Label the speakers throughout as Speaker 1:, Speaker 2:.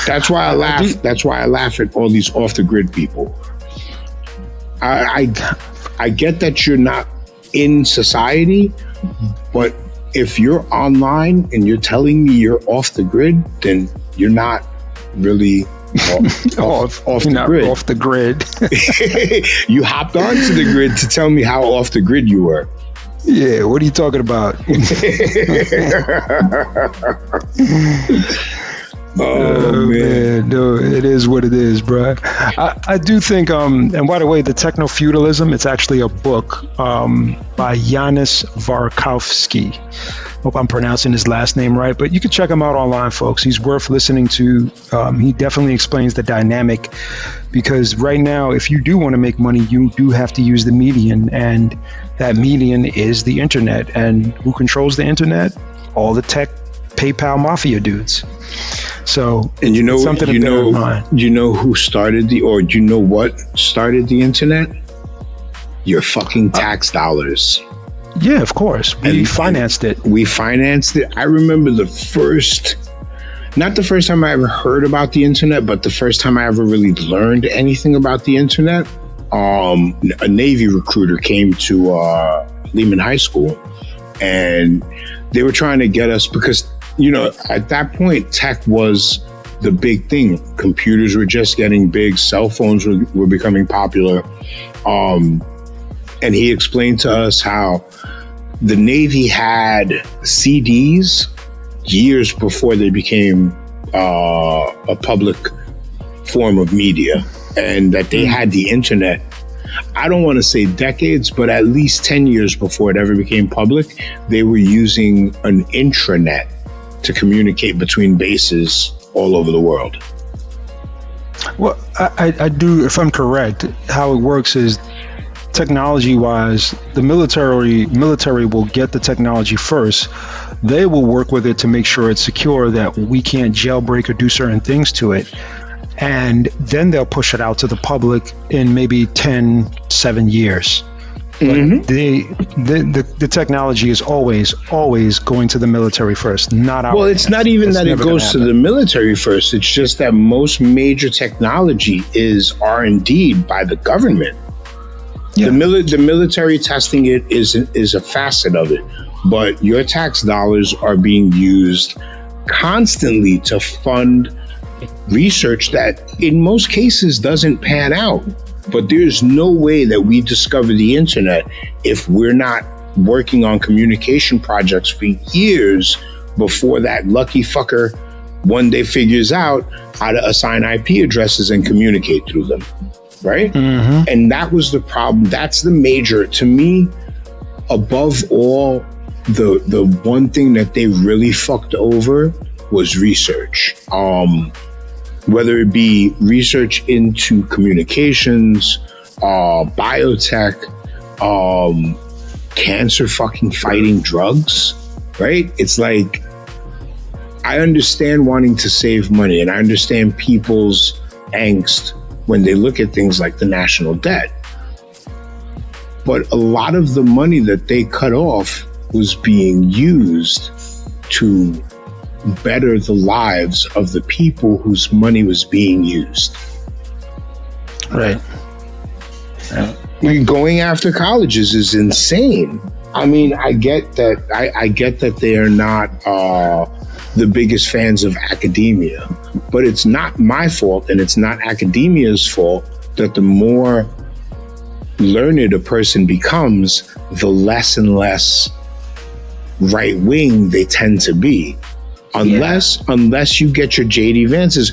Speaker 1: That's why I laugh. That's why I laugh at all these off the grid people. I get that you're not in society, but if you're online and you're telling me you're off the grid, then you're not really off
Speaker 2: the grid.
Speaker 1: You hopped onto the grid to tell me how off the grid you were.
Speaker 2: Yeah, what are you talking about?
Speaker 1: Oh man,
Speaker 2: no, it is what it is, bro. I do think, and by the way, the Techno-Feudalism, it's actually a book by Yanis Varkovsky. Hope I'm pronouncing his last name right, but you can check him out online, folks. He's worth listening to. He definitely explains the dynamic, because right now, if you do want to make money, you do have to use the median, and that median is the internet. And who controls the internet? All the tech PayPal mafia dudes. So,
Speaker 1: and you know who started what started the internet? Your fucking tax dollars.
Speaker 2: Yeah, of course. We financed it.
Speaker 1: We financed it. I remember not the first time I ever heard about the internet, but the first time I ever really learned anything about the internet. A Navy recruiter came to Lehman High School, and they were trying to get us, because, at that point, tech was the big thing. Computers were just getting big. Cell phones were becoming popular. And he explained to us how the Navy had CDs years before they became a public form of media, and that they had the internet. I don't want to say decades, but at least 10 years before it ever became public, they were using an intranet to communicate between bases all over the world.
Speaker 2: Well, I do, if I'm correct, how it works is, technology-wise, the military will get the technology first. They will work with it to make sure it's secure, that we can't jailbreak or do certain things to it. And then they'll push it out to the public in maybe 7 years. But the technology is always going to the military first, not our.
Speaker 1: Well, it's not even that it goes to the military first. It's just that most major technology is R&D by the government. Yeah. The military testing it is a facet of it, but your tax dollars are being used constantly to fund research that in most cases doesn't pan out. But there's no way that we discover the internet if we're not working on communication projects for years before that lucky fucker one day figures out how to assign IP addresses and communicate through them. Right? Mm-hmm. And that was the problem. That's the major, to me, above all, the one thing that they really fucked over was research. Whether it be research into communications, biotech, cancer fucking fighting drugs, right? It's like, I understand wanting to save money, and I understand people's angst when they look at things like the national debt. But a lot of the money that they cut off was being used to better the lives of the people whose money was being used.
Speaker 2: Right.
Speaker 1: Going after colleges is insane. I mean, I get that they are not the biggest fans of academia, but it's not my fault, and it's not academia's fault, that the more learned a person becomes, the less and less right wing they tend to be. Unless you get your J.D. Vances.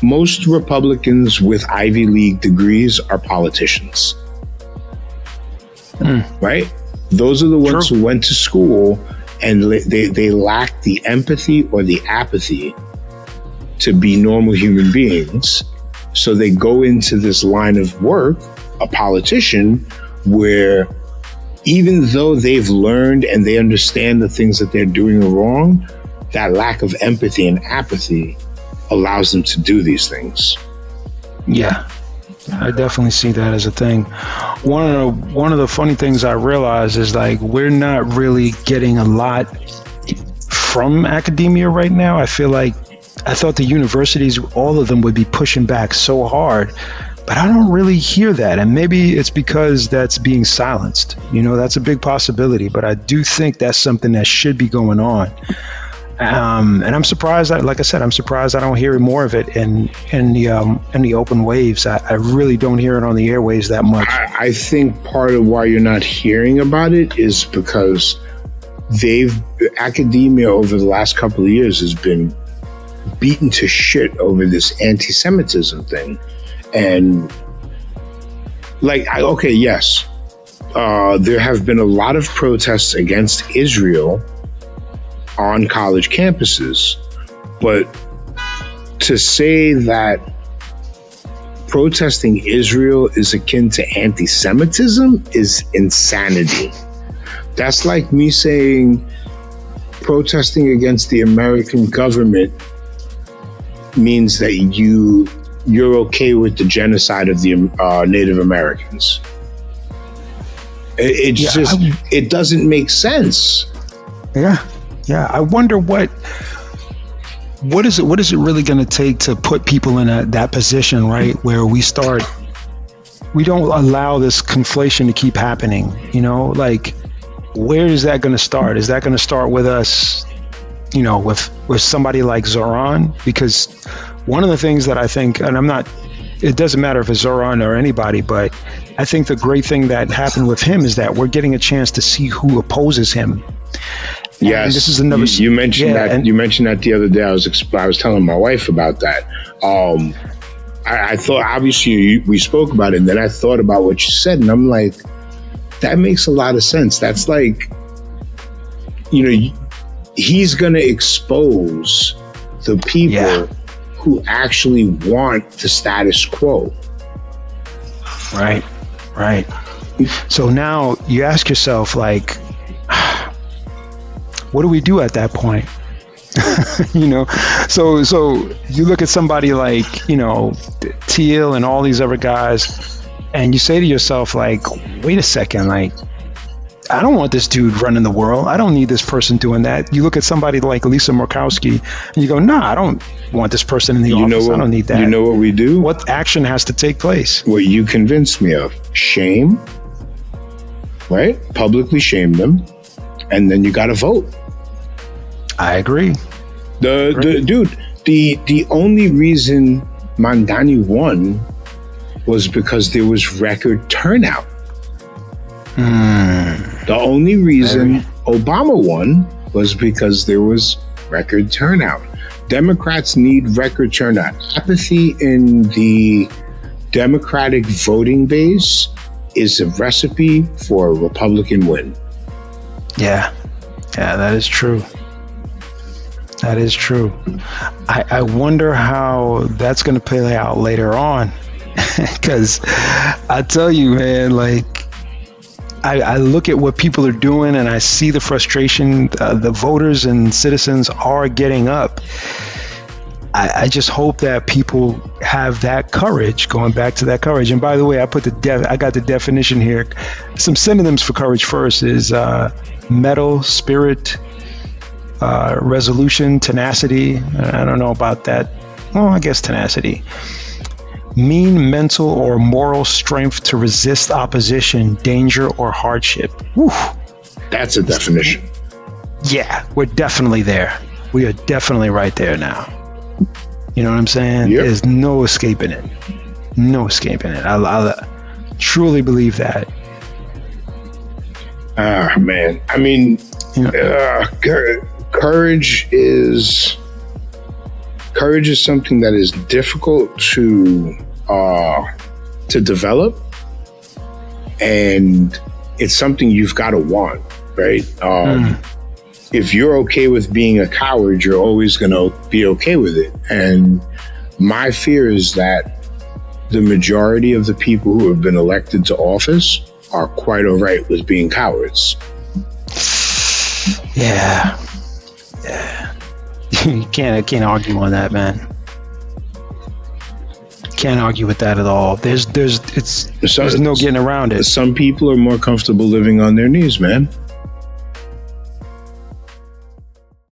Speaker 1: Most Republicans with Ivy League degrees are politicians. Right? Those are the ones who went to school and they lack the empathy or the apathy to be normal human beings. So they go into this line of work, a politician, where even though they've learned and they understand the things that they're doing wrong, that lack of empathy and apathy allows them to do these things.
Speaker 2: Yeah, I definitely see that as a thing. One of the funny things I realize is, like, we're not really getting a lot from academia right now. I feel like I thought the universities, all of them, would be pushing back so hard, but I don't really hear that. And maybe it's because that's being silenced. That's a big possibility, but I do think that's something that should be going on. And I'm surprised. Like I said, I'm surprised I don't hear more of it in the open waves. I really don't hear it on the airwaves that much.
Speaker 1: I think part of why you're not hearing about it is because academia over the last couple of years has been beaten to shit over this anti-Semitism thing. And yes, there have been a lot of protests against Israel on college campuses, but to say that protesting Israel is akin to anti-Semitism is insanity. That's like me saying protesting against the American government means that you're okay with the genocide of the Native Americans. It doesn't make sense.
Speaker 2: Yeah, I wonder what is it really going to take to put people in that position, right, where we don't allow this conflation to keep happening. Where is that going to start? Is that going to start with us, with somebody like Zoran? Because one of the things that I think, and it doesn't matter if it's Zoran or anybody, but I think the great thing that happened with him is that we're getting a chance to see who opposes him.
Speaker 1: Yes, and this is another. You mentioned that. You mentioned that the other day. I was telling my wife about that. I thought, obviously we spoke about it, and then I thought about what you said, and I'm like, that makes a lot of sense. That's like, he's going to expose the people who actually want the status quo.
Speaker 2: Right. So now you ask yourself, like, what do we do at that point? So you look at somebody like, Teal and all these other guys, and you say to yourself, like, wait a second, like, I don't want this dude running the world. I don't need this person doing that. You look at somebody like Lisa Murkowski and you go, nah, I don't want this person in the office. I don't need that.
Speaker 1: You know what we do?
Speaker 2: What action has to take place?
Speaker 1: What you convinced me of. Shame, right? Publicly shame them. And then you got to vote.
Speaker 2: I agree.
Speaker 1: The only reason Mandani won was because there was record turnout. The only reason Obama won was because there was record turnout. Democrats need record turnout. Apathy in the Democratic voting base is a recipe for a Republican win.
Speaker 2: Yeah, that is true. That is true. I wonder how that's going to play out later on. Because I tell you, man, like, I look at what people are doing and I see the frustration the voters and citizens are getting up. I just hope that people have that courage, going back to that courage. And by the way, I got the definition here. Some synonyms for courage first is mettle, spirit, resolution, tenacity. I don't know about that. Well, I guess tenacity. Mean mental or moral strength to resist opposition, danger, or hardship. Whew.
Speaker 1: That's a definition.
Speaker 2: Yeah, we're definitely there. We are definitely right there now. You know what I'm saying?
Speaker 1: Yep.
Speaker 2: There's no escaping it. No escaping it. I truly believe that.
Speaker 1: Man. I mean, courage is something that is difficult to develop, and it's something you've got to want, right? If you're okay with being a coward, you're always going to be okay with it. And my fear is that the majority of the people who have been elected to office are quite all right with being cowards.
Speaker 2: Yeah. You can't argue on that, man. Can't argue with that at all. There's no getting around it.
Speaker 1: Some people are more comfortable living on their knees, man.